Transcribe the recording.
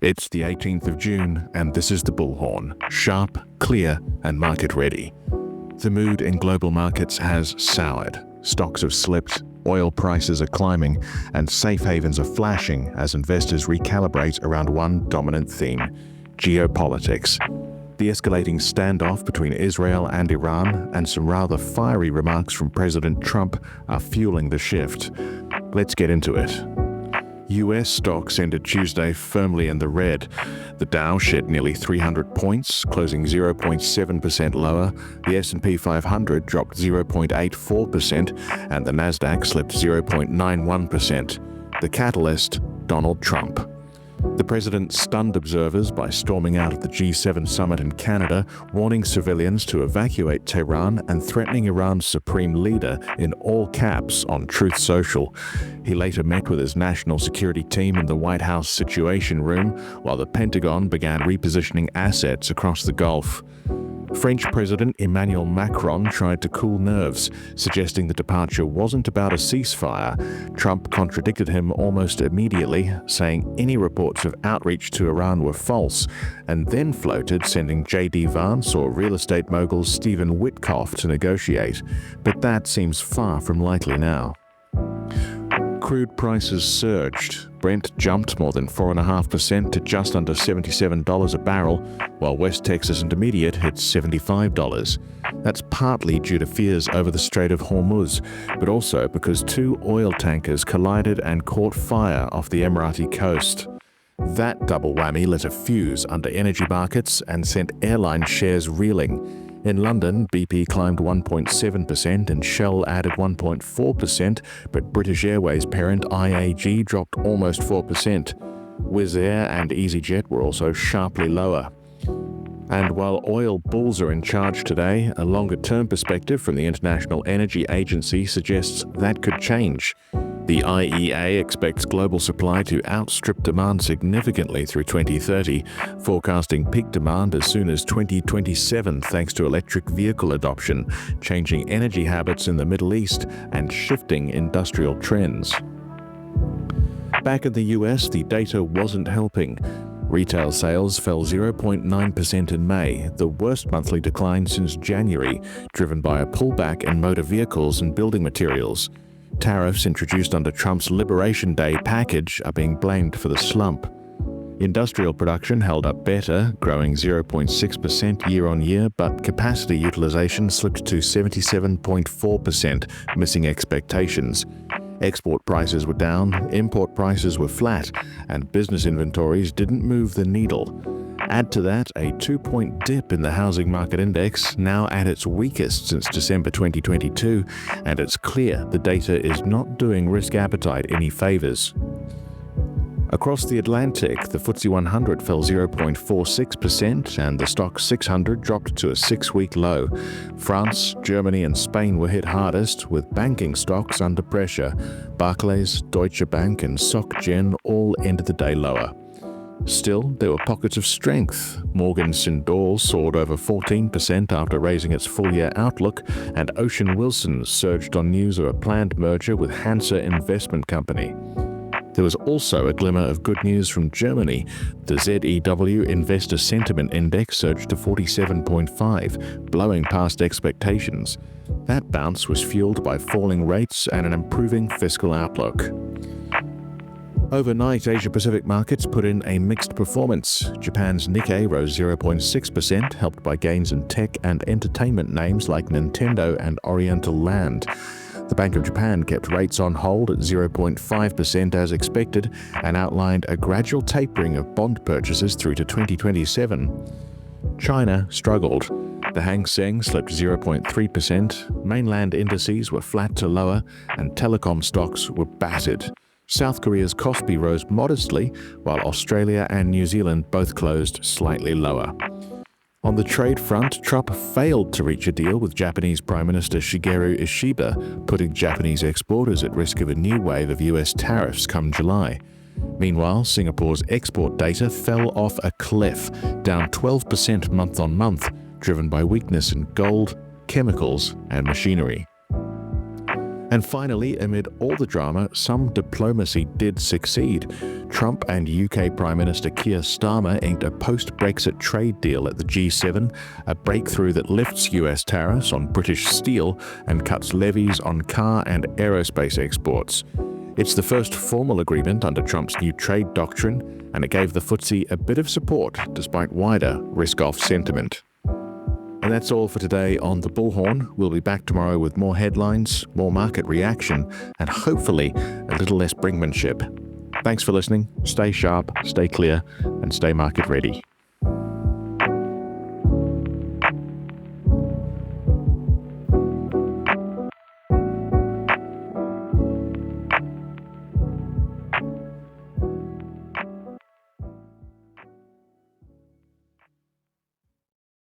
It's the 18th of June, and this is the Bullhorn, sharp, clear, and market-ready. The mood in global markets has soured. Stocks have slipped, oil prices are climbing, and safe havens are flashing as investors recalibrate around one dominant theme: geopolitics. The escalating standoff between Israel and Iran and some rather fiery remarks from President Trump are fueling the shift. Let's get into it. US stocks ended Tuesday firmly in the red. The Dow shed nearly 300 points, closing 0.7% lower. The S&P 500 dropped 0.84%, and the Nasdaq slipped 0.91%. The catalyst: Donald Trump. The president stunned observers by storming out of the G7 summit in Canada, warning civilians to evacuate Tehran and threatening Iran's supreme leader in all caps on Truth Social. He later met with his national security team in the White House Situation Room, while the Pentagon began repositioning assets across the Gulf. French President Emmanuel Macron tried to cool nerves, suggesting the departure wasn't about a ceasefire. Trump contradicted him almost immediately, saying any reports of outreach to Iran were false, and then floated sending J.D. Vance or real estate mogul Stephen Witkoff to negotiate. But that seems far from likely now. Crude prices surged. Brent jumped more than 4.5% to just under $77 a barrel, while West Texas Intermediate hit $75. That's partly due to fears over the Strait of Hormuz, but also because two oil tankers collided and caught fire off the Emirati coast. That double whammy lit a fuse under energy markets and sent airline shares reeling. In London, BP climbed 1.7% and Shell added 1.4%, but British Airways parent IAG dropped almost 4%. Wizz Air and EasyJet were also sharply lower. And while oil bulls are in charge today, a longer-term perspective from the International Energy Agency suggests that could change. The IEA expects global supply to outstrip demand significantly through 2030, forecasting peak demand as soon as 2027 thanks to electric vehicle adoption, changing energy habits in the Middle East, and shifting industrial trends. Back in the US, the data wasn't helping. Retail sales fell 0.9% in May, the worst monthly decline since January, driven by a pullback in motor vehicles and building materials. Tariffs introduced under Trump's Liberation Day package are being blamed for the slump. Industrial production held up better, growing 0.6% year-on-year, but capacity utilization slipped to 77.4%, missing expectations. Export prices were down, import prices were flat, and business inventories didn't move the needle. Add to that a 2-point dip in the housing market index, now at its weakest since December 2022, and it's clear the data is not doing risk appetite any favors. Across the Atlantic, the FTSE 100 fell 0.46% and the Stoxx 600 dropped to a 6-week low. France, Germany and Spain were hit hardest, with banking stocks under pressure. Barclays, Deutsche Bank and Soc Gen all ended the day lower. Still, there were pockets of strength. Morgan Stanley soared over 14% after raising its full-year outlook, and Ocean Wilson surged on news of a planned merger with Hansa Investment Company. There was also a glimmer of good news from Germany. The ZEW Investor Sentiment Index surged to 47.5, blowing past expectations. That bounce was fueled by falling rates and an improving fiscal outlook. Overnight, Asia-Pacific markets put in a mixed performance. Japan's Nikkei rose 0.6%, helped by gains in tech and entertainment names like Nintendo and Oriental Land. The Bank of Japan kept rates on hold at 0.5% as expected and outlined a gradual tapering of bond purchases through to 2027. China struggled. The Hang Seng slipped 0.3%, mainland indices were flat to lower, and telecom stocks were battered. South Korea's Kospi rose modestly, while Australia and New Zealand both closed slightly lower. On the trade front, Trump failed to reach a deal with Japanese Prime Minister Shigeru Ishiba, putting Japanese exporters at risk of a new wave of US tariffs come July. Meanwhile, Singapore's export data fell off a cliff, down 12% month-on-month, driven by weakness in gold, chemicals, and machinery. And finally, amid all the drama, some diplomacy did succeed. Trump and UK Prime Minister Keir Starmer inked a post-Brexit trade deal at the G7, a breakthrough that lifts US tariffs on British steel and cuts levies on car and aerospace exports. It's the first formal agreement under Trump's new trade doctrine, and it gave the FTSE a bit of support despite wider risk-off sentiment. And that's all for today on The Bullhorn. We'll be back tomorrow with more headlines, more market reaction, and hopefully a little less brinkmanship. Thanks for listening. Stay sharp, stay clear, and stay market ready.